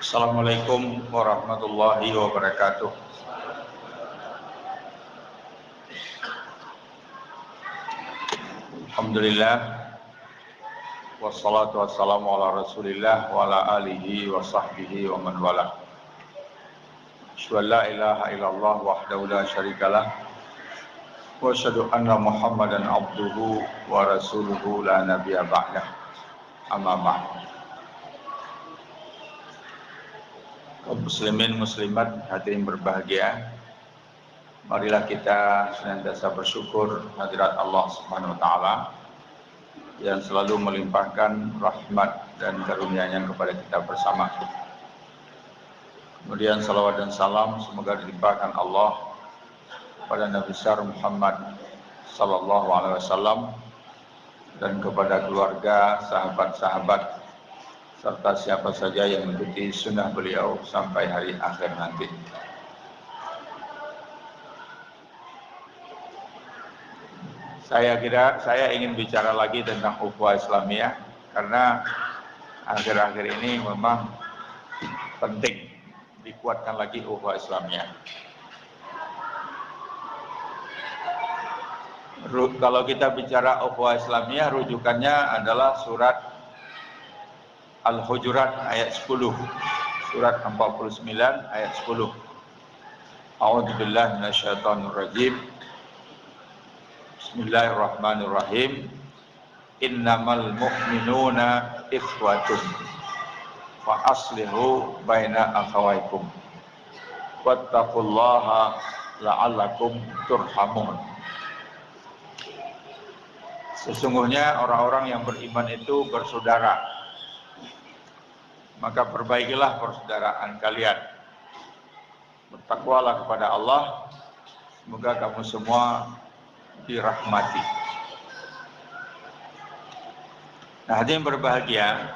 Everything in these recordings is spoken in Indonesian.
Assalamualaikum warahmatullahi wabarakatuh. Alhamdulillah, wassalatu wassalamu ala rasulillah wa ala alihi wa sahbihi wa man wala. Asyhadu an la ilaha illallah wahdahu la syarikalah wa asyhadu anna Muhammadan abduhu wa rasuluhu la nabiyya ba'dah. Amma ba'd. Kaum muslimin muslimat hadirin berbahagia, marilah kita senantiasa bersyukur hadirat Allah Subhanahu wa taala yang selalu melimpahkan rahmat dan karunia-Nya kepada kita bersama. Kemudian salawat dan salam semoga dilimpahkan Allah kepada Nabi besar Muhammad sallallahu alaihi wasallam dan kepada keluarga, sahabat-sahabat serta siapa saja yang mengikuti sunnah beliau sampai hari akhir nanti. Saya ingin bicara lagi tentang ukhuwah Islamiyah karena akhir-akhir ini memang penting dikuatkan lagi ukhuwah Islamiyah. Kalau kita bicara ukhuwah Islamiyah, rujukannya adalah surat Al-Hujurat ayat 10, surat 49 ayat 10. A'udzubillahi minasyaitonirrajim. Bismillahirrahmanirrahim. Innamal mu'minuna ikhwatun fa aslihu baina akhawaykum wattaqullaha la'allakum turhamun. Sesungguhnya orang-orang yang beriman itu bersaudara, maka perbaikilah persaudaraan kalian. Bertakwalah kepada Allah, semoga kamu semua dirahmati. Nah, hadirin berbahagia,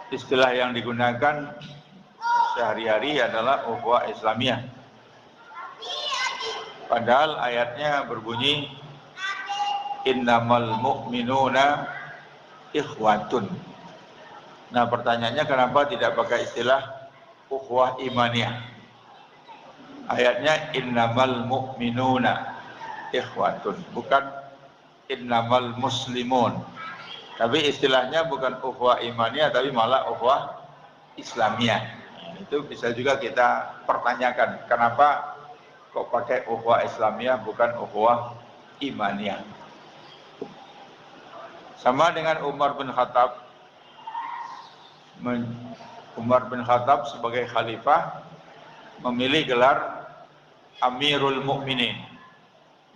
istilah yang digunakan sehari-hari adalah ukhuwah Islamiyah. Padahal ayatnya berbunyi innamal mu'minuna ikhwatun. Nah, pertanyaannya kenapa tidak pakai istilah ukhuwah imaniyah? Ayatnya innamal mu'minuna ikhwatun, bukan innamal muslimun. Tapi istilahnya bukan ukhuwah imaniyah tapi malah ukhuwah islamiyah. Itu bisa juga kita pertanyakan, kenapa kok pakai ukhuwah islamiyah bukan ukhuwah imaniyah? Sama dengan Umar bin Khattab. Umar bin Khattab sebagai khalifah memilih gelar Amirul Mukminin,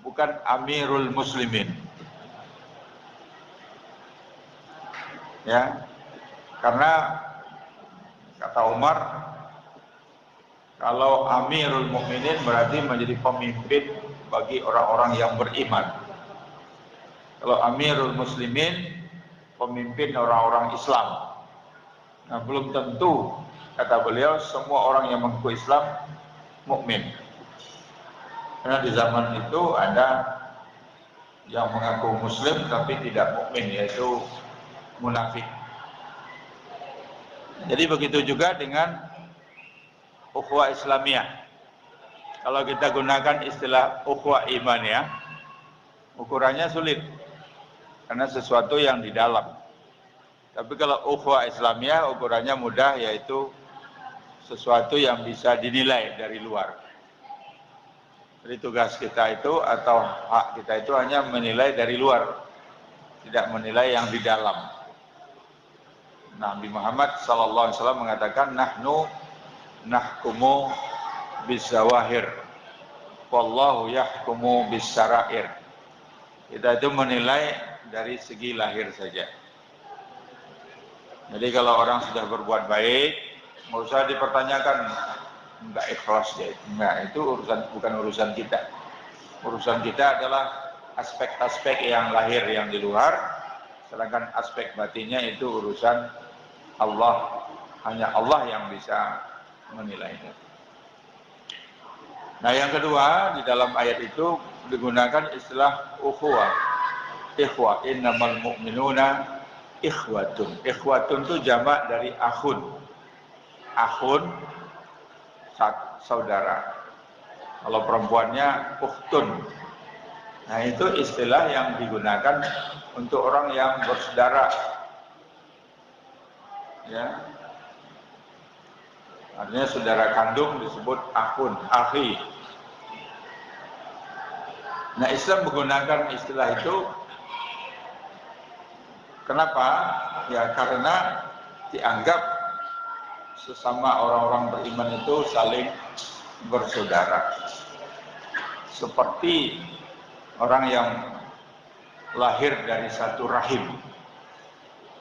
bukan Amirul Muslimin. Ya, karena kata Umar, kalau Amirul Mukminin berarti menjadi pemimpin bagi orang-orang yang beriman. Kalau Amirul Muslimin, pemimpin orang-orang Islam. Nah, belum tentu, kata beliau, semua orang yang mengaku Islam mukmin. Karena di zaman itu ada yang mengaku Muslim tapi tidak mukmin, yaitu munafik. Jadi begitu juga dengan ukhuwah Islamiyah. Kalau kita gunakan istilah ukhuwah imaniyah, ukurannya sulit. Karena sesuatu yang di dalam. Tapi kalau ukhuwah Islamiyah ukurannya mudah, yaitu sesuatu yang bisa dinilai dari luar. Jadi tugas kita itu atau hak kita itu hanya menilai dari luar, tidak menilai yang di dalam. Nabi Muhammad SAW mengatakan nahnu nahkumu bizawahir wallahu yahkumu bisyara'ir. Kita itu menilai dari segi lahir saja. Jadi kalau orang sudah berbuat baik, nggak usah dipertanyakan, nggak ikhlas dia. Nggak, itu bukan urusan kita. Urusan kita adalah aspek-aspek yang lahir yang di luar, sedangkan aspek batinnya itu urusan Allah. Hanya Allah yang bisa menilainya. Nah, yang kedua, di dalam ayat itu digunakan istilah ukhuwah. Ikhwah, innamal mu'minuna ikhwatun. Ikhwatun itu jamak dari akhun. Akhun, saudara. Kalau perempuannya ukhtun. Nah, itu istilah yang digunakan untuk orang yang bersaudara. Ya. Artinya saudara kandung disebut akhun, akhi. Nah, Islam menggunakan istilah itu kenapa? Ya karena dianggap sesama orang-orang beriman itu saling bersaudara. Seperti orang yang lahir dari satu rahim.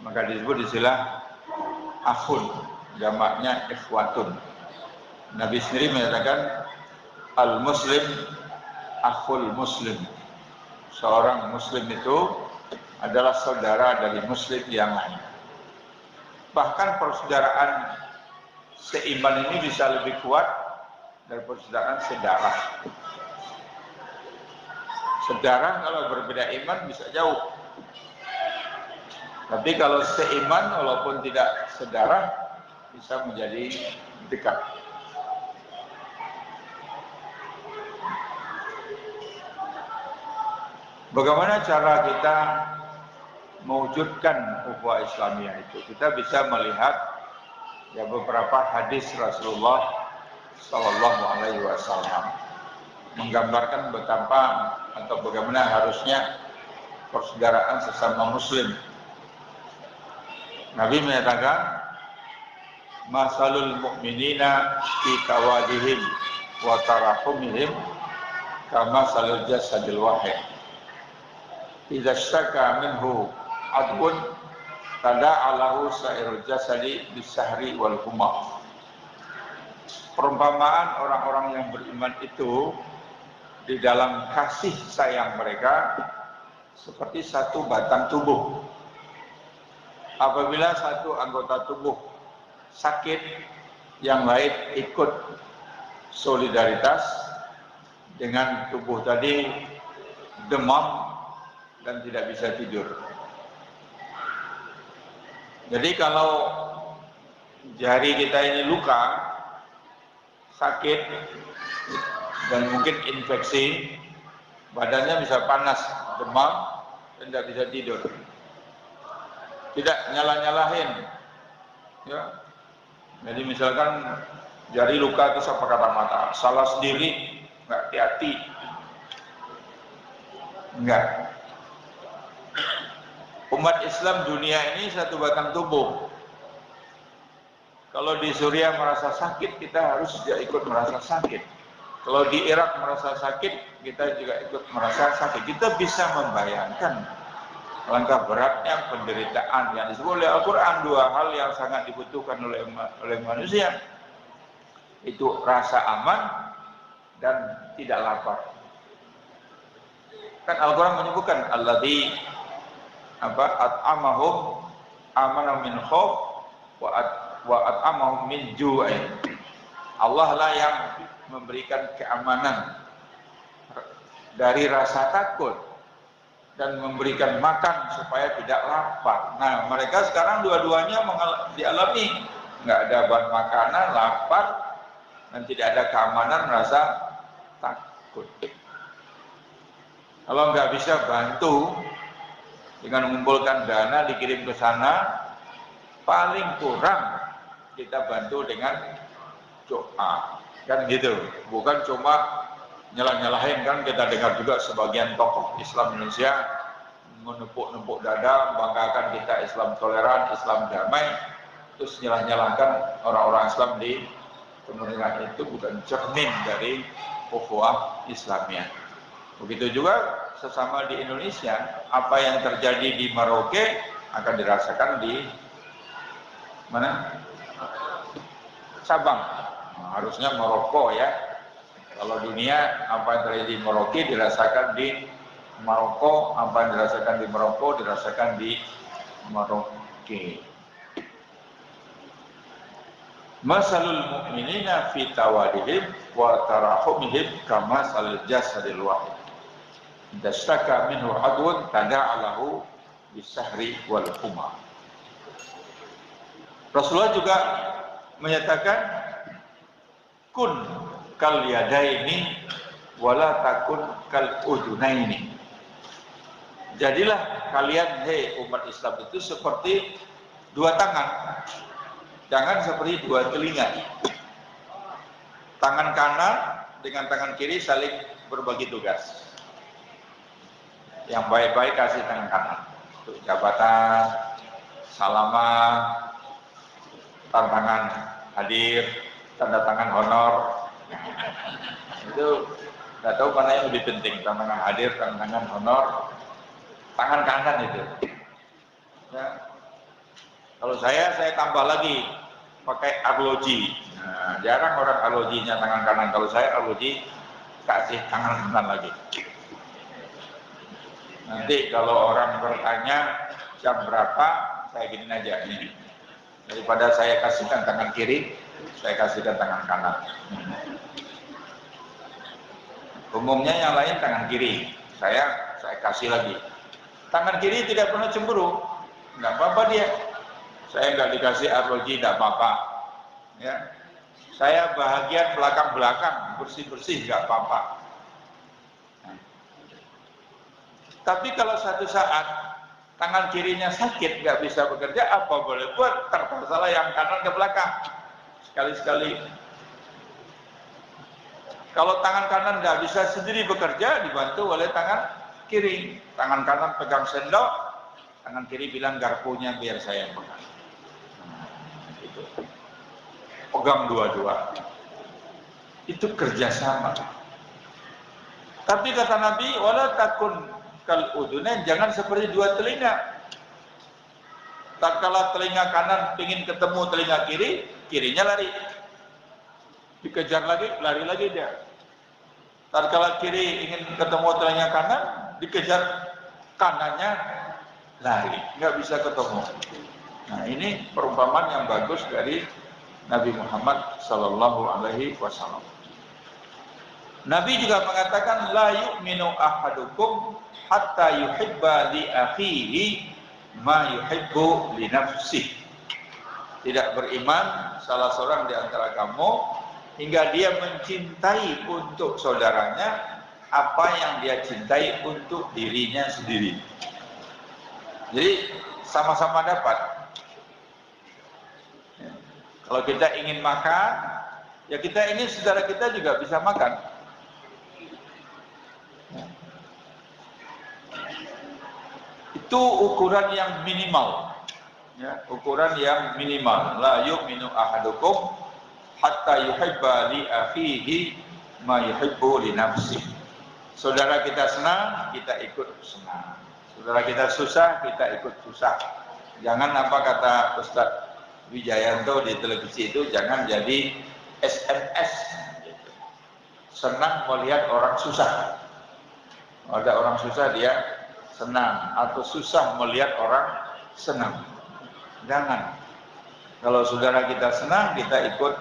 Maka disebut istilah akhun, jamaknya ikhwatun. Nabi sendiri menyatakan al-muslim akhul muslim. Seorang muslim itu adalah saudara dari muslim yang lain. Bahkan persaudaraan seiman ini bisa lebih kuat dari persaudaraan sedarah. Sedarah kalau berbeda iman bisa jauh. Tapi kalau seiman walaupun tidak sedarah bisa menjadi dekat. Bagaimana cara kita mewujudkan ukhuwah Islamiyah itu? Kita bisa melihat ya beberapa hadis Rasulullah Sallallahu Alaihi Wasallam menggambarkan betapa atau bagaimana harusnya persaudaraan sesama Muslim. Nabi menyatakan, "Masalul mu'minina fi tawadihim wa tarahumihim kama salul jasadil wahid. Idza ishtaka minhu adwun tada'a lahu sa'irul jasadi bisahri wal humma." Perumpamaan orang-orang yang beriman itu di dalam kasih sayang mereka seperti satu batang tubuh. Apabila satu anggota tubuh sakit, yang lain ikut solidaritas dengan tubuh tadi demam dan tidak bisa tidur. Jadi kalau jari kita ini luka, sakit, dan mungkin infeksi, badannya bisa panas, demam, dan tidak bisa tidur. Tidak nyalah-nyalahin. Ya. Jadi misalkan jari luka itu apa kata mata, salah sendiri, nggak hati-hati. Enggak. Umat Islam dunia ini satu batang tubuh. Kalau di Suriah merasa sakit, kita harus juga ikut merasa sakit. Kalau di Irak merasa sakit, kita juga ikut merasa sakit. Kita bisa membayangkan langkah beratnya penderitaan yang disebut oleh Al-Quran. Dua hal yang sangat dibutuhkan oleh manusia, itu rasa aman dan tidak lapar. Kan Al-Quran menyebutkan alladzi at'amahum amana min khauf wa at'amahum min ju'in. Allah lah yang memberikan keamanan dari rasa takut dan memberikan makan supaya tidak lapar. Nah, mereka sekarang dua-duanya dialami, nggak ada bahan makanan, lapar, dan tidak ada keamanan, rasa takut. Kalau nggak bisa bantu dengan mengumpulkan dana dikirim ke sana, paling kurang kita bantu dengan doa, kan gitu. Bukan cuma nyalah-nyalahin, kan kita dengar juga sebagian tokoh Islam Indonesia menepuk-nepuk dada, banggakan kita Islam toleran, Islam damai, terus nyalah-nyalahkan orang-orang Islam di pemerintahan. Itu bukan cermin dari ukhuwah Islamiyah. Begitu juga sesama di Indonesia, apa yang terjadi di Merauke akan dirasakan di mana? Sabang. Nah, harusnya Maroko ya. Kalau dunia, apa yang terjadi di Merauke dirasakan di Maroko, apa yang dirasakan di Maroko dirasakan di Merauke. Masalul mu'minina fi tawadihim wa tarahumihim kama salil jasadil wahid. Dastaka minhu adwun tada'alahu bisahri wal humma. Rasulullah juga menyatakan kun kal yadaini wala takun kal udunaini. Jadilah kalian umat Islam itu seperti dua tangan. Jangan seperti dua telinga. Tangan kanan dengan tangan kiri saling berbagi tugas. Yang baik-baik kasih tangan kanan. Untuk jabatan, salaman, tantangan hadir, tanda tangan honor. Itu nggak tahu mana yang lebih penting, tantangan hadir, tanda tangan honor, tangan kanan itu. Ya. Kalau saya tambah lagi pakai arloji. Nah, jarang orang arlojinya tangan kanan. Kalau saya arloji kasih tangan kanan lagi. Nanti kalau orang bertanya jam berapa, saya gini aja ini. Daripada saya kasihkan tangan kiri, saya kasihkan tangan kanan. Umumnya yang lain tangan kiri, saya kasih lagi. Tangan kiri tidak pernah cemburu, nggak apa-apa dia. Saya nggak dikasih arloji, nggak apa-apa. Ya, saya bahagia belakang-belakang, bersih-bersih, nggak apa-apa. Nah. Tapi kalau satu saat tangan kirinya sakit, nggak bisa bekerja, apa boleh buat? Terpaksalah yang kanan ke belakang, sekali-sekali. Kalau tangan kanan nggak bisa sendiri bekerja, dibantu oleh tangan kiri. Tangan kanan pegang sendok, tangan kiri bilang garpunya biar saya pegang. Itu. Pegang dua-dua. Itu kerjasama. Tapi kata Nabi, wala takun kal udunain, jangan seperti dua telinga. Tatkala telinga kanan ingin ketemu telinga kiri, kirinya lari. Dikejar lagi, lari lagi dia. Tatkala kiri ingin ketemu telinga kanan, dikejar kanannya, lari. Nggak bisa ketemu. Nah, ini perumpamaan yang bagus dari Nabi Muhammad Sallallahu Alaihi Wasallam. Nabi juga mengatakan, la yu'minu ahadukum hatta yuhibba li akhihi ma yuhibbu li nafsihi. Tidak beriman salah seorang di antara kamu hingga dia mencintai untuk saudaranya apa yang dia cintai untuk dirinya sendiri. Jadi sama-sama dapat. Kalau kita ingin makan, ya kita ingin saudara kita juga bisa makan. Itu ukuran yang minimal. Ya, ukuran yang minimal. La yu'minu ahadukum hatta yuhibba li akhihi ma yuhibbu li nafsihi. Saudara kita senang, kita ikut senang. Saudara kita susah, kita ikut susah. Jangan apa kata Ustaz Wijayanto di televisi itu, jangan jadi SMS. Senang melihat orang susah. Ada orang susah dia senang, atau susah melihat orang senang. Jangan. Kalau saudara kita senang, kita ikut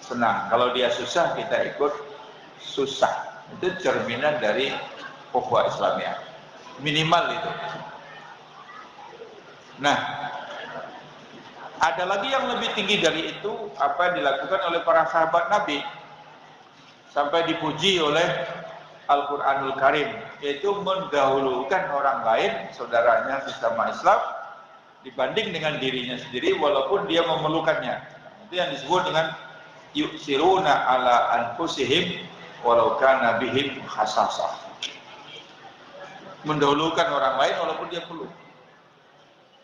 senang. Kalau dia susah, kita ikut susah. Itu cerminan dari ukhuwah Islamiyah. Minimal itu. Nah, ada lagi yang lebih tinggi dari itu, apa yang dilakukan oleh para sahabat Nabi. Sampai dipuji oleh Al-Quranul Karim, yaitu mendahulukan orang lain, saudaranya sesama Islam, dibanding dengan dirinya sendiri, walaupun dia memerlukannya. Itu yang disebut dengan yu'siruna ala anfusihim walau kana bihim khasasah. Mendahulukan orang lain walaupun dia perlu.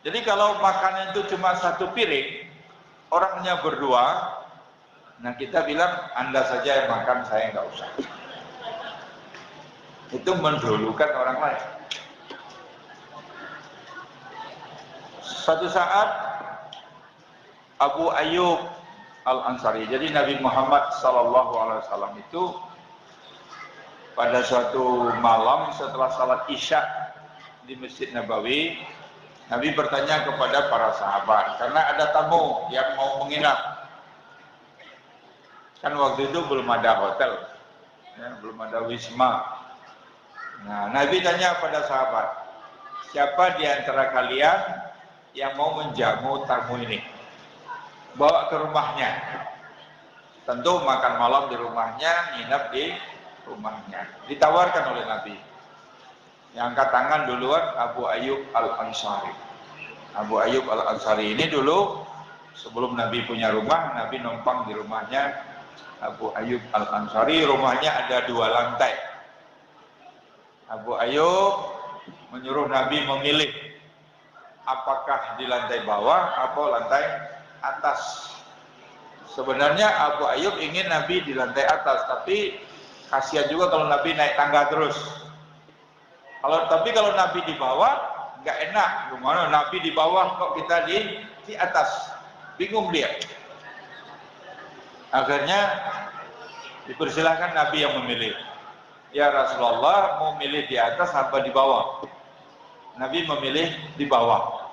Jadi kalau makanan itu cuma satu piring, orangnya berdua, nah kita bilang Anda saja yang makan, saya nggak usah. Itu mendahulukan orang lain. Suatu saat Abu Ayyub Al-Ansari, jadi Nabi Muhammad SAW itu pada suatu malam setelah salat Isya di Masjid Nabawi, Nabi bertanya kepada para sahabat, karena ada tamu yang mau menginap. Kan waktu itu belum ada hotel, ya, belum ada wisma. Nah, Nabi tanya pada sahabat, siapa di antara kalian yang mau menjamu tamu ini? Bawa ke rumahnya. Tentu makan malam di rumahnya, nginep di rumahnya. Ditawarkan oleh Nabi. Yang angkat tangan duluan Abu Ayyub Al-Ansari. Abu Ayyub Al-Ansari ini dulu sebelum Nabi punya rumah, Nabi numpang di rumahnya Abu Ayyub Al-Ansari. Rumahnya ada 2 lantai. Abu Ayyub menyuruh Nabi memilih apakah di lantai bawah atau lantai atas. Sebenarnya Abu Ayyub ingin Nabi di lantai atas, tapi kasihan juga kalau Nabi naik tangga terus. Tapi kalau Nabi di bawah nggak enak. Gimana Nabi di bawah kok kita di atas? Bingung dia. Akhirnya dipersilahkan Nabi yang memilih. Ya Rasulullah, mau milih di atas apa di bawah? Nabi memilih di bawah.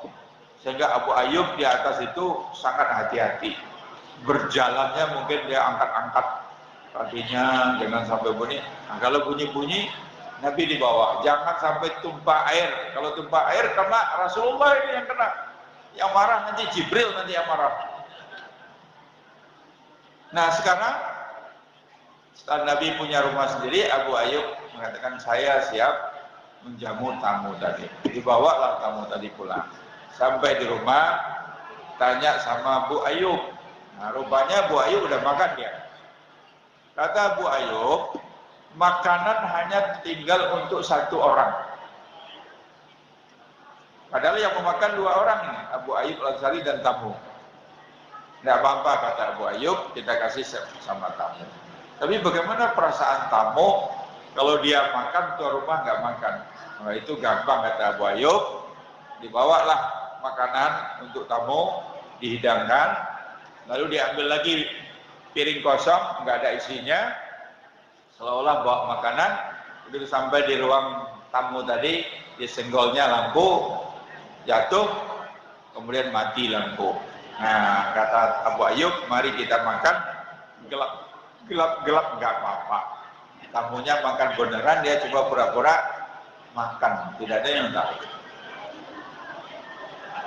Sehingga Abu Ayyub di atas itu sangat hati-hati. Berjalannya mungkin dia angkat-angkat kakinya, jangan sampai bunyi. Nah, kalau bunyi-bunyi, Nabi di bawah. Jangan sampai tumpah air. Kalau tumpah air kena Rasulullah ini yang kena. Yang marah nanti Jibril nanti yang marah. Nah sekarang setelah Nabi punya rumah sendiri, Abu Ayyub mengatakan saya siap menjamu tamu tadi. Dibawalah tamu tadi pulang. Sampai di rumah tanya sama Abu Ayyub. Nah rupanya Abu Ayyub udah makan dia. Kata Abu Ayyub, makanan hanya tinggal untuk 1 orang. Padahal yang memakan 2 orang ini, Abu Ayyub Al-Ansari dan tamu. Tidak apa-apa kata Abu Ayyub, kita kasih sama tamu. Tapi bagaimana perasaan tamu kalau dia makan, tuan rumah nggak makan? Nah itu gampang kata Abu Ayyub. Dibawalah makanan untuk tamu, dihidangkan, lalu diambil lagi piring kosong, nggak ada isinya, seolah-olah bawa makanan. Begitu sampai di ruang tamu tadi, disenggolnya lampu, jatuh, kemudian mati lampu. Nah kata Abu Ayyub, mari kita makan, gelap nggak apa-apa. Tamunya makan beneran, dia coba pura-pura makan, tidak ada yang tahu.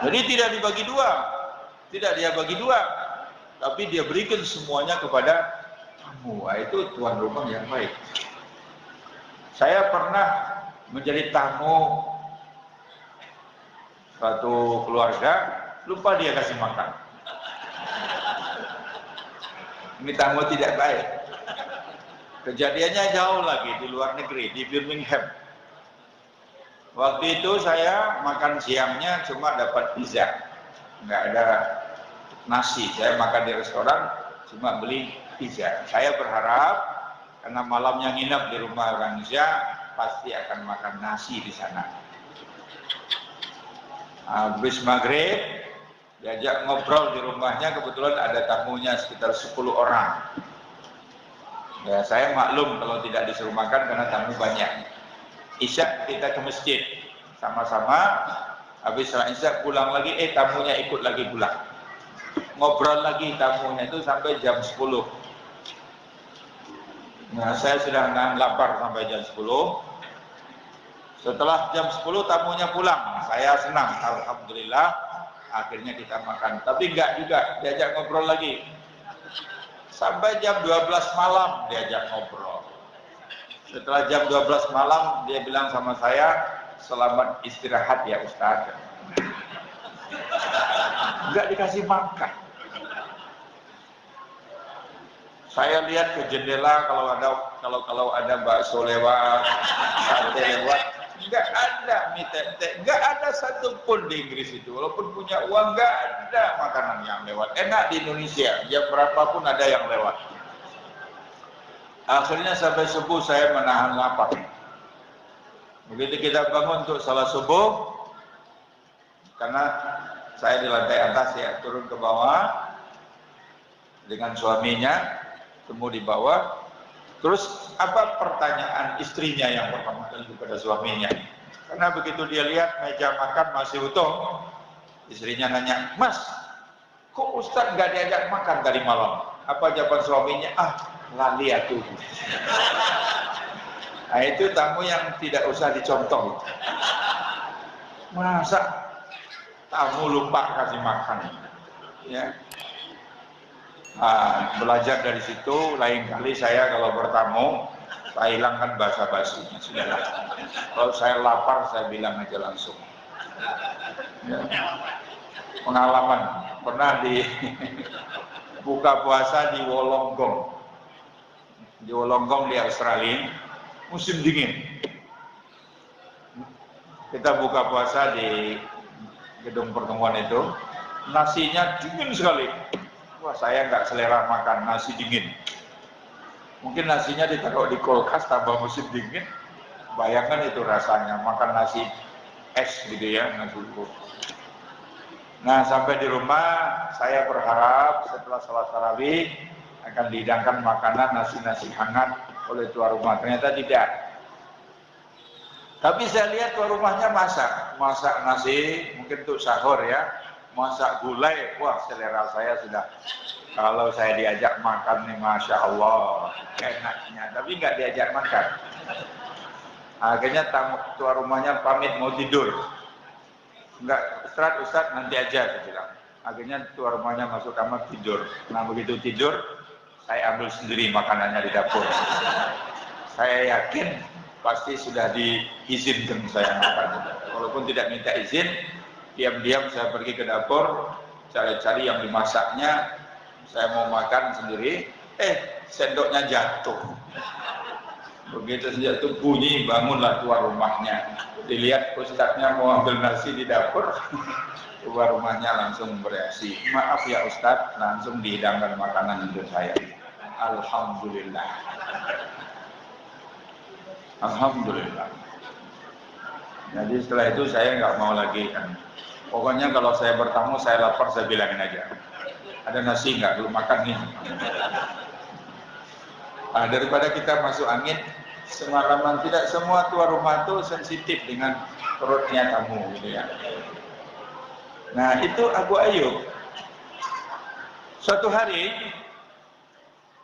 Jadi tidak dibagi 2, tidak dia bagi 2, tapi dia berikan semuanya kepada tamu. Nah, itu tuan rumah yang baik. Saya pernah menjadi tamu suatu keluarga, lupa dia kasih makan. Ini tamu tidak baik. Kejadiannya jauh lagi di luar negeri, di Birmingham. Waktu itu saya makan siangnya cuma dapat pizza, nggak ada nasi. Saya makan di restoran cuma beli pizza. Saya berharap karena malamnya nginep di rumah orang Indonesia pasti akan makan nasi di sana. Habis maghrib diajak ngobrol di rumahnya, kebetulan ada tamunya sekitar 10 orang. Ya saya maklum kalau tidak disuruh makan karena tamu banyak. Isya kita ke masjid sama-sama, habis sholat Isya pulang lagi, tamunya ikut lagi pulang. Ngobrol lagi tamunya itu sampai jam 10. Nah saya sudah nahan lapar sampai jam 10. Setelah jam 10 tamunya pulang, saya senang, alhamdulillah akhirnya kita makan. Tapi enggak juga, diajak ngobrol lagi sampai jam 12 malam diajak ngobrol. Setelah jam 12 malam dia bilang sama saya, selamat istirahat ya Ustaz. Enggak dikasih makan. Saya lihat ke jendela kalau ada bakso lewat, sate lewat, enggak ada mie tete, enggak ada satupun di Inggris itu. Walaupun punya uang enggak ada makanan yang lewat. Enak di Indonesia, jam berapapun ada yang lewat. Akhirnya sampai subuh saya menahan lapar. Begitu kita bangun untuk salat subuh, karena saya di lantai atas ya, turun ke bawah dengan suaminya, temu di bawah. Terus apa pertanyaan istrinya yang pertama kali kepada suaminya? Karena begitu dia lihat meja makan masih utuh, istrinya nanya, Mas, kok Ustaz nggak diajak makan tadi malam? Apa jawaban suaminya? Ah, lali aku. Nah, itu tamu yang tidak usah dicontoh. Masa tamu lupa kasih makan? Ya. Nah, belajar dari situ. Lain kali saya kalau bertamu, saya hilangkan basa-basi. Sudahlah. Kalau saya lapar, saya bilang aja langsung. Ya. Pengalaman pernah di buka puasa di Wollongong. Di Wollongong di Australia, musim dingin. Kita buka puasa di gedung pertemuan itu, nasinya dingin sekali. Wah, saya nggak selera makan nasi dingin. Mungkin nasinya ditaruh di kulkas tambah musim dingin. Bayangkan itu rasanya makan nasi es gitu ya, nasi bubuk. Nah, sampai di rumah saya berharap setelah salat tarawih akan dihidangkan makanan nasi-nasi hangat oleh tuan rumah. Ternyata tidak. Tapi saya lihat tuan rumahnya masak nasi mungkin untuk sahur ya, masak gulai. Wah, selera saya sudah. Kalau saya diajak makan nih, masya Allah, enaknya. Tapi nggak diajak makan. Akhirnya tuan rumahnya pamit mau tidur. Enggak, Ustaz nanti aja, saya bilang. Akhirnya tuan rumahnya masuk kamar tidur. Nah, begitu tidur, saya ambil sendiri makanannya di dapur. Saya yakin pasti sudah diizinkan saya makan. Walaupun tidak minta izin, diam-diam saya pergi ke dapur, cari-cari yang dimasaknya. Saya mau makan sendiri, sendoknya jatuh. Begitu jatuh bunyi, bangunlah tuan rumahnya. Dilihat ustadznya mau ambil nasi di dapur, tuan rumahnya langsung bereaksi. Maaf ya Ustadz, langsung dihidangkan makanan untuk saya. Alhamdulillah. Alhamdulillah. Jadi setelah itu saya nggak mau lagi kan. Pokoknya kalau saya bertamu, saya lapar, saya bilangin aja. Ada nasi nggak? Belum makan nih. Nah, daripada kita masuk angin semalaman, tidak semua tuan rumah itu sensitif dengan perutnya tamu gitu ya. Nah, itu Abu Ayyub. Suatu hari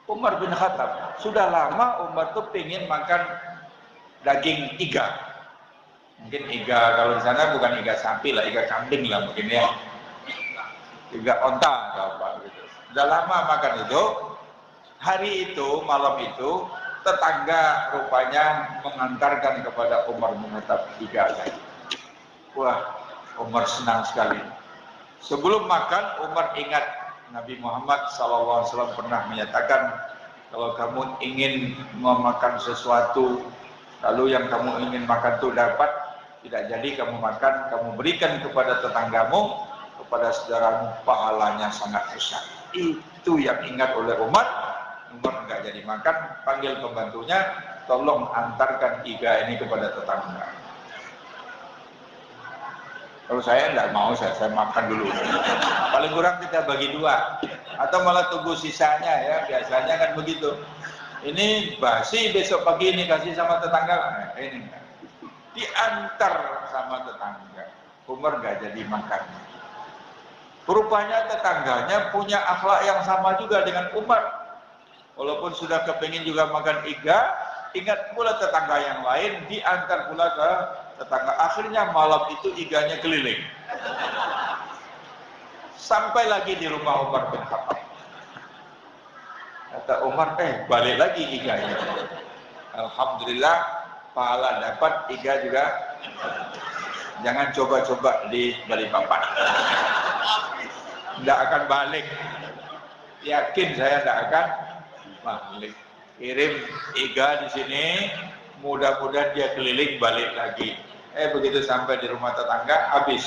Umar bin Khattab, sudah lama Umar tuh pengen makan daging iga. Mungkin iga kalau di sana bukan iga sapi lah, iga kambing lah mungkin ya. Iga onta atau apa gitu. Sudah lama makan itu. Hari itu, malam itu, tetangga rupanya mengantarkan kepada Umar bin Khattab iga lagi. Wah, Umar senang sekali. Sebelum makan, Umar ingat Nabi Muhammad SAW pernah menyatakan, kalau kamu ingin memakan sesuatu, lalu yang kamu ingin makan itu dapat, tidak jadi kamu makan, kamu berikan kepada tetanggamu, kepada saudaramu, pahalanya sangat besar. Itu yang ingat oleh Umar. Umar nggak jadi makan, panggil pembantunya, tolong antarkan iga ini kepada tetangga. Kalau saya nggak mau, saya makan dulu. Paling kurang kita bagi dua, atau malah tunggu sisanya ya, biasanya kan begitu. Ini basi, besok pagi ini kasih sama tetangga. Nah, ini diantar sama tetangga. Umar nggak jadi makan. Rupanya tetangganya punya akhlak yang sama juga dengan Umar. Walaupun sudah kepingin juga makan iga, ingat pula tetangga yang lain, diantar pula ke tetangga. Akhirnya malam itu iganya keliling. Sampai lagi di rumah Umar bin Khattab. Kata Umar, balik lagi iganya. Alhamdulillah, pahala dapat, iga juga. Jangan coba-coba di Balikpapan. Tidak akan balik. Yakin saya tidak akan balik. Kirim iga di sini, mudah-mudahan dia keliling balik lagi. Begitu sampai di rumah tetangga, habis.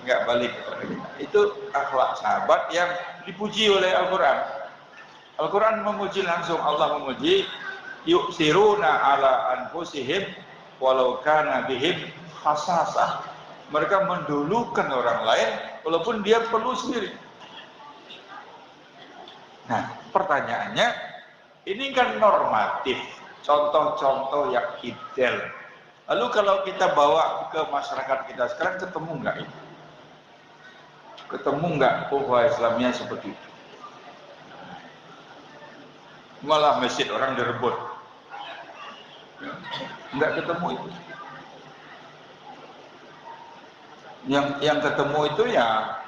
Nggak balik. Itu akhlak sahabat yang dipuji oleh Al-Quran. Al-Quran memuji langsung, Allah memuji, yu'siruna ala anfusihim walau kana bihim khasasah. Mereka mendulukan orang lain walaupun dia perlu sendiri. Nah, pertanyaannya, ini kan normatif, contoh-contoh yang ideal. Lalu kalau kita bawa ke masyarakat kita sekarang, ketemu nggak itu? Ketemu nggak ukhuwah Islamiyah seperti itu? Malah masjid orang direbut. Enggak ketemu itu. Yang ketemu itu ya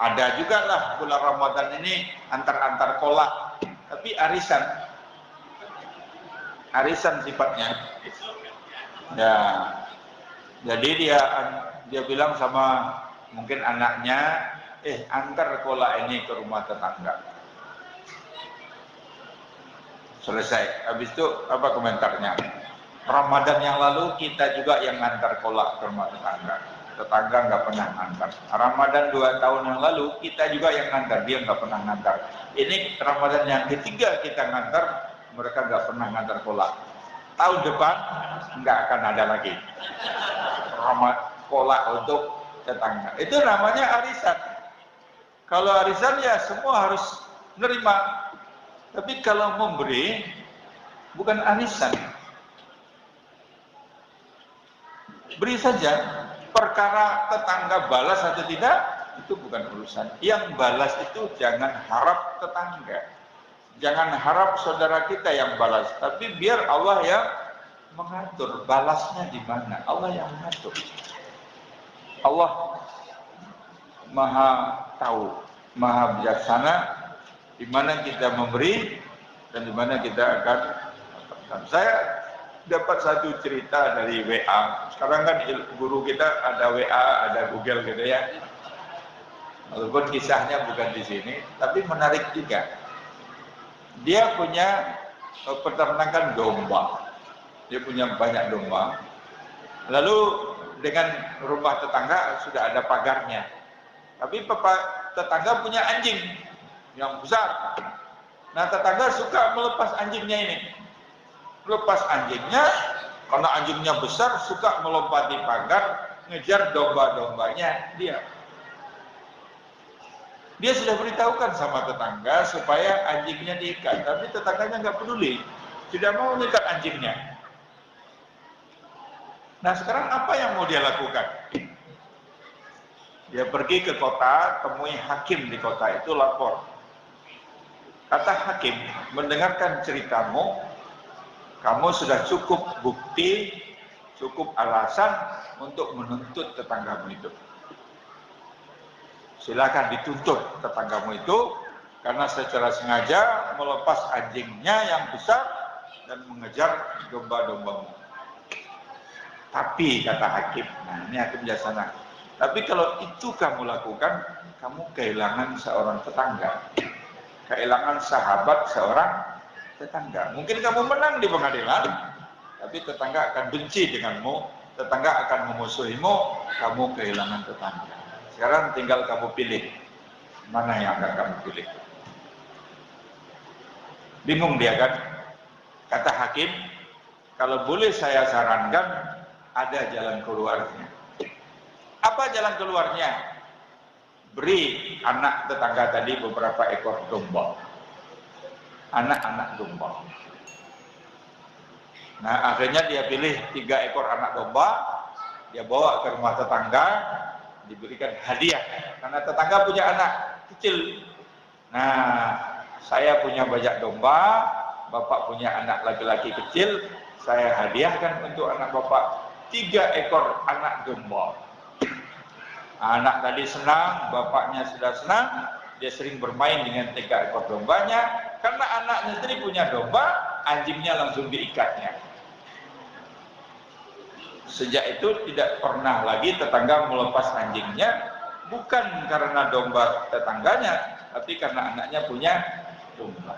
ada juga lah bulan Ramadan ini antar kolak, tapi arisan sifatnya. Ya, jadi dia bilang sama mungkin anaknya, antar kolak ini ke rumah tetangga. Selesai. Habis itu apa komentarnya? Ramadan yang lalu kita juga yang ngantar kolak ke rumah tetangga. Tetangga nggak pernah ngantar. Ramadan 2 tahun yang lalu kita juga yang ngantar, dia nggak pernah ngantar. Ini Ramadan yang ketiga kita ngantar, mereka nggak pernah ngantar kolak. Tahun depan nggak akan ada lagi kolak untuk tetangga. Itu namanya arisan. Kalau arisan ya semua harus menerima. Tapi kalau memberi bukan arisan. Beri saja. Perkara tetangga balas atau tidak itu bukan urusan. Yang balas itu jangan harap tetangga. Jangan harap saudara kita yang balas, tapi biar Allah yang mengatur balasnya di mana. Allah yang mengatur. Allah Maha tahu, Maha bijaksana di mana kita memberi dan di mana kita akan. Saya dapat satu cerita dari WA. Sekarang kan guru kita ada WA, ada Google gitu ya. Walaupun kisahnya bukan di sini, tapi menarik juga. Dia punya peternakan domba. Dia punya banyak domba. Lalu dengan rumah tetangga sudah ada pagarnya. Tapi tetangga punya anjing yang besar. Nah, tetangga suka melepas anjingnya ini. Lepas anjingnya, karena anjingnya besar, suka melompati pagar, ngejar domba-dombanya dia. Dia sudah beritahukan sama tetangga supaya anjingnya diikat, tapi tetangganya nggak peduli, tidak mau mengikat anjingnya. Nah, sekarang apa yang mau dia lakukan? Dia pergi ke kota, temui hakim di kota itu, lapor. Kata hakim, mendengarkan ceritamu, kamu sudah cukup bukti, cukup alasan untuk menuntut tetanggamu itu. Silakan dituntut tetanggamu itu karena secara sengaja melepas anjingnya yang besar dan mengejar domba-dombamu. Tapi kata hakim, nah ini hakim bijaksana. Tapi kalau itu kamu lakukan, kamu kehilangan seorang tetangga, kehilangan sahabat seorang tetangga. Mungkin kamu menang di pengadilan, tapi tetangga akan benci denganmu, tetangga akan memusuhimu, kamu kehilangan tetangga. Sekarang tinggal kamu pilih, mana yang akan kamu pilih. Bingung dia kan? Kata hakim, kalau boleh saya sarankan, ada jalan keluarnya. Apa jalan keluarnya? Beri anak tetangga tadi beberapa ekor domba. Anak-anak domba. Nah, akhirnya dia pilih 3 ekor anak domba, dia bawa ke rumah tetangga, diberikan hadiah. Karena tetangga punya anak kecil. Nah, saya punya banyak domba, bapak punya anak laki-laki kecil, saya hadiahkan untuk anak bapak 3 ekor anak domba. Anak tadi senang, bapaknya sudah senang, dia sering bermain dengan 3 ekor dombanya. Karena anaknya sendiri punya domba, anjingnya langsung diikatnya. Sejak itu tidak pernah lagi tetangga melepas anjingnya, bukan karena domba tetangganya, tapi karena anaknya punya domba.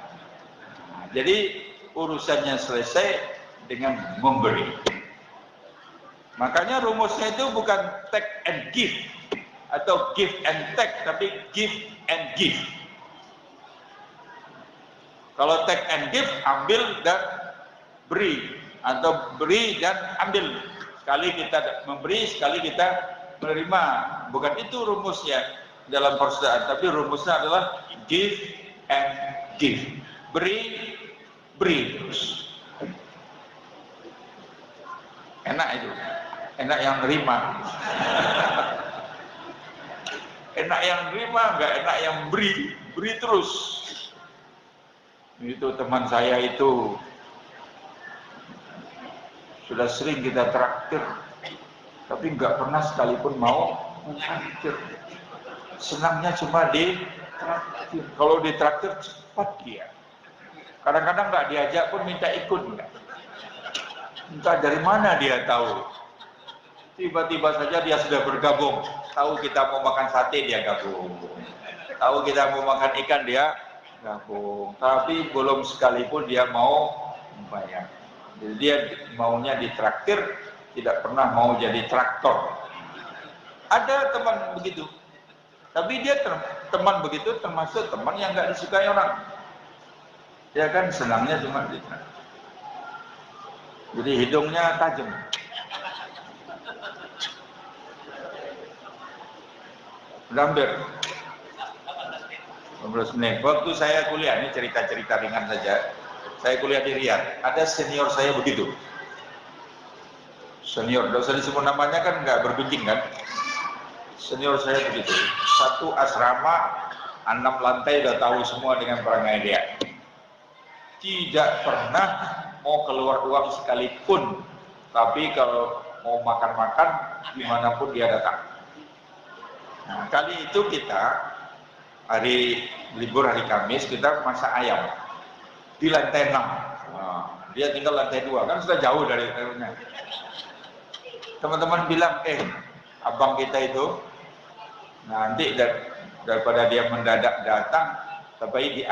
Nah, jadi urusannya selesai dengan memberi. Makanya rumusnya itu bukan take and give atau give and take, tapi give and give. Kalau take and give, ambil dan beri, atau beri dan ambil. Sekali kita memberi, sekali kita menerima. Bukan itu rumusnya dalam persaudaraan, tapi rumusnya adalah give and give. Beri, beri terus. Enak itu, enak yang nerima. Enak yang nerima, enggak enak yang beri, beri terus. Itu teman saya itu sudah sering kita traktir, tapi nggak pernah sekalipun mau mentraktir. Senangnya cuma di traktir. Kalau di traktir cepat dia. Kadang-kadang nggak diajak pun minta ikut enggak. Entah dari mana dia tahu. Tiba-tiba saja dia sudah bergabung. Tahu kita mau makan sate dia gabung. Tahu kita mau makan ikan dia gabung. Tapi belum sekalipun dia mau bayar. Jadi dia maunya ditraktir, tidak pernah mau jadi traktor. Ada teman begitu, tapi dia teman begitu termasuk teman yang nggak disukai orang. Dia kan senangnya cuma ditraktir. Jadi hidungnya tajam. Hampir 15 menit. Waktu saya kuliah, ini cerita-cerita ringan saja. Saya kuliah di Riyadh, ada senior saya begitu. Senior, tidak usah disebut namanya kan nggak bergunjing kan. Senior saya begitu. Satu asrama, 6 lantai udah tahu semua dengan perangai dia. Tidak pernah mau keluar uang sekalipun. Tapi kalau mau makan-makan, dimanapun dia datang. Nah, kali itu kita, hari libur hari Kamis, kita masak ayam. Di lantai 6. Nah, dia tinggal lantai 2, kan sudah jauh dari rumahnya. Teman-teman bilang, abang kita itu nanti daripada dia mendadak datang, tapi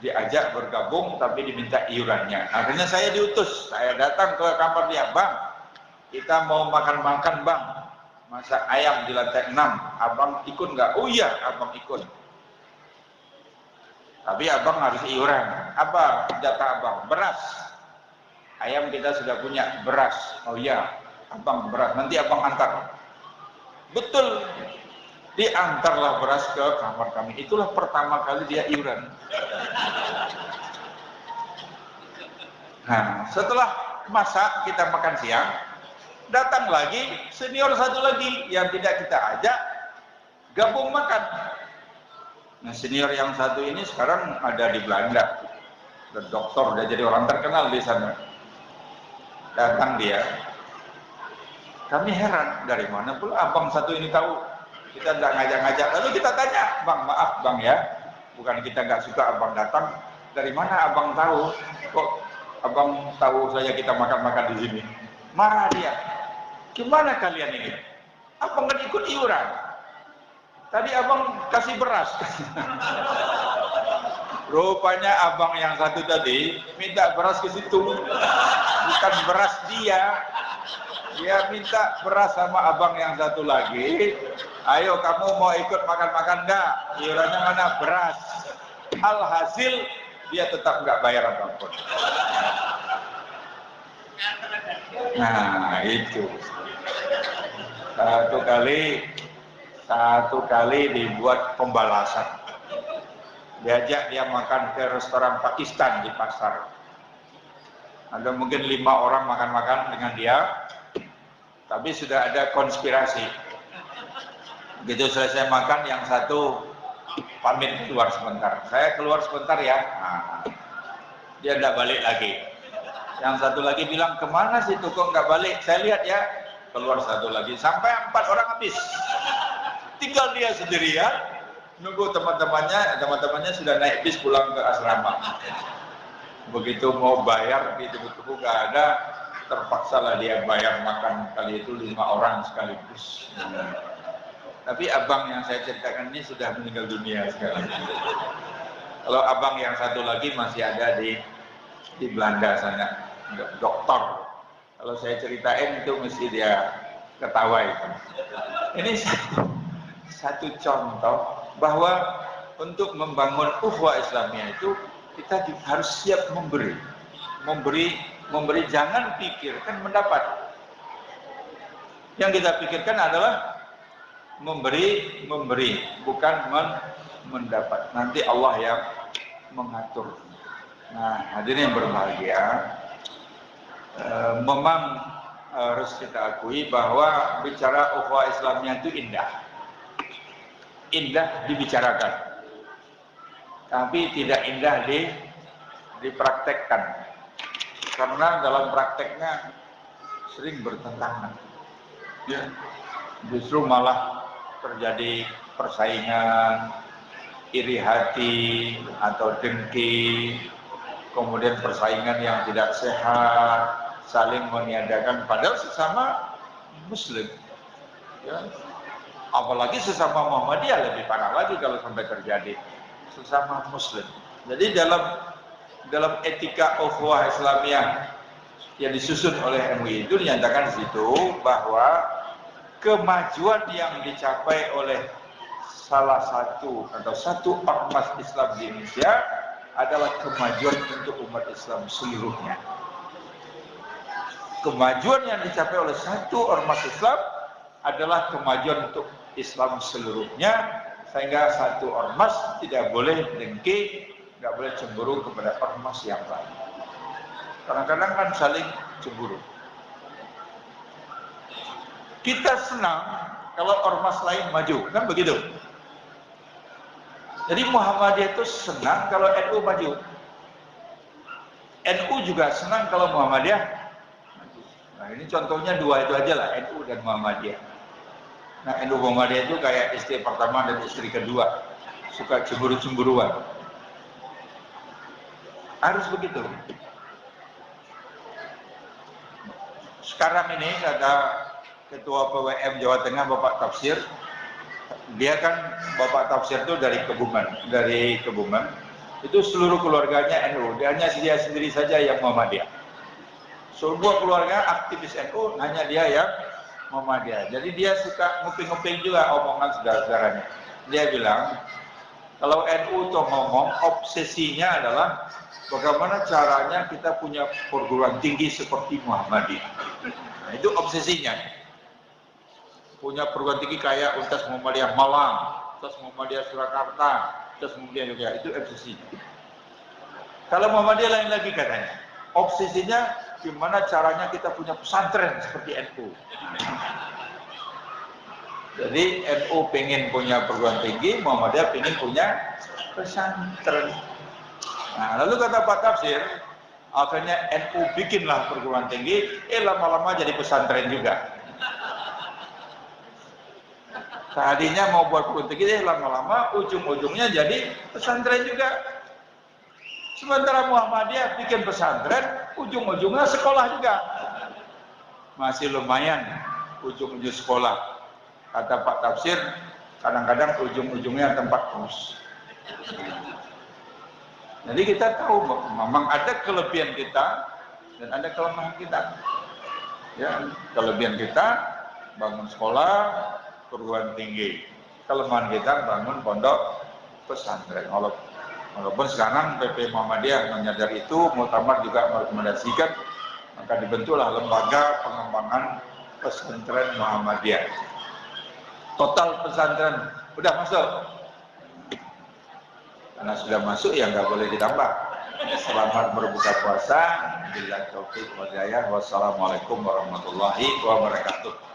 diajak bergabung, tapi diminta iurannya. Akhirnya saya diutus, saya datang ke kamar dia, bang, kita mau makan-makan bang, masak ayam di lantai 6, abang ikut nggak? Oh iya, abang ikut. Tapi abang harus iuran. Apa jatah abang? Beras. Ayam kita sudah punya beras. Oh iya, abang beras. Nanti abang antar. Betul. Diantarlah beras ke kamar kami. Itulah pertama kali dia iuran. Nah, setelah masak kita makan siang, datang lagi senior satu lagi yang tidak kita ajak gabung makan. Nah, senior yang satu ini sekarang ada di Belanda, dokter, udah jadi orang terkenal di sana. Datang dia, kami heran, dari mana pula abang satu ini tahu? Kita nggak ngajak-ngajak. Lalu kita tanya, bang, maaf bang ya, bukan kita nggak suka abang datang, dari mana abang tahu? Kok abang tahu saya kita makan-makan di sini? Marah dia. Gimana kalian ini? Abang kan ikut iuran. Tadi abang kasih beras. Rupanya abang yang satu tadi minta beras ke situ. Bukan beras dia. Dia minta beras sama abang yang satu lagi. Ayo kamu mau ikut makan-makan enggak? Iurannya mana? Beras. Alhasil dia tetap enggak bayar apapun. Nah itu. Satu kali dibuat pembalasan. Diajak dia makan ke restoran Pakistan di pasar. Ada mungkin 5 orang makan-makan dengan dia, tapi sudah ada konspirasi. Begitu selesai makan, yang satu pamit keluar sebentar. Saya keluar sebentar ya. Nah, dia tidak balik lagi. Yang satu lagi bilang, kemana sih kok nggak balik? Saya lihat ya. Keluar satu lagi, sampai 4 orang habis. Tinggal dia sendirian, nunggu teman-temannya sudah naik bis pulang ke asrama. Begitu mau bayar, begitu nggak ada, terpaksalah dia bayar makan kali itu 5 orang sekaligus. Tapi abang yang saya ceritakan ini sudah meninggal dunia sekarang. Kalau abang yang satu lagi masih ada di Belanda sana, dokter. Kalau saya ceritain itu mesti dia ketawa itu. Ini satu contoh bahwa untuk membangun ukhuwah Islamiyah itu kita harus siap memberi, jangan pikirkan mendapat. Yang kita pikirkan adalah memberi, bukan mendapat. Nanti Allah yang mengatur. Nah, hadirin yang berbahagia, memang harus kita akui bahwa bicara ukhuwah Islamiyah itu indah dibicarakan, tapi tidak indah dipraktekkan. Karena dalam prakteknya sering bertentangan. Ya, justru malah terjadi persaingan, iri hati atau dengki, kemudian persaingan yang tidak sehat, saling meniadakan padahal sesama Muslim. Ya. Apalagi sesama Muhammadiyah lebih parah lagi kalau sampai terjadi sesama Muslim. Jadi dalam etika ukhuwah Islamiyah yang disusun oleh MUI itu dinyatakan di situ bahwa kemajuan yang dicapai oleh salah satu atau satu ormas Islam di Indonesia adalah kemajuan untuk umat Islam seluruhnya. Kemajuan yang dicapai oleh satu ormas Islam adalah kemajuan untuk Islam seluruhnya, sehingga satu ormas tidak boleh dengki, tidak boleh cemburu kepada ormas yang lain. Kadang-kadang kan saling cemburu. Kita senang kalau ormas lain maju, kan begitu? Jadi Muhammadiyah itu senang kalau NU maju. NU juga senang kalau Muhammadiyah maju. Nah ini contohnya dua itu aja lah, NU dan Muhammadiyah. Nah NU Muhammadiyah itu kayak istri pertama dan istri kedua, suka cemburu-cemburuan. Harus begitu. Sekarang ini kata Ketua PWM Jawa Tengah Bapak Tafsir, dia kan Bapak Tafsir itu dari Kebumen, itu seluruh keluarganya NU, hanya dia sendiri saja yang Muhammadiyah. Seluruh keluarga aktivis NU, hanya dia yang Muhammadiyah. Jadi dia suka nguping-nguping juga omongan saudara-saudaranya. Dia bilang, kalau NU tuh ngomong, obsesinya adalah bagaimana caranya kita punya perguruan tinggi seperti Muhammadiyah. Nah, itu obsesinya. Punya perguruan tinggi kayak Universitas Muhammadiyah Malang, Universitas Muhammadiyah Surakarta, Universitas Muhammadiyah Yogyakarta, itu obsesinya. Kalau Muhammadiyah lain lagi katanya, obsesinya gimana caranya kita punya pesantren seperti NU. Jadi NU pengen punya perguruan tinggi, Muhammadiyah pengen punya pesantren. Nah, lalu kata Pak Tafsir, akhirnya NU bikinlah perguruan tinggi, lama-lama jadi pesantren juga. Tadinya mau buat perguruan tinggi, lama-lama ujung-ujungnya jadi pesantren juga. Sementara Muhammadiyah bikin pesantren, ujung-ujungnya sekolah juga. Masih lumayan ujung-ujung sekolah. Kata Pak Tafsir, kadang-kadang ujung-ujungnya tempat kos. Jadi kita tahu memang ada kelebihan kita dan ada kelemahan kita. Ya, kelebihan kita bangun sekolah, perguruan tinggi. Kelemahan kita bangun pondok pesantren. Walaupun sekarang PP Muhammadiyah menyadari itu, Muktamar juga merekomendasikan, maka dibentuklah lembaga pengembangan pesantren Muhammadiyah. Total pesantren udah masuk. Karena sudah masuk ya nggak boleh ditambah. Selamat berbuka puasa. Billahi taufiq wal hidayah. Wassalamualaikum warahmatullahi wabarakatuh.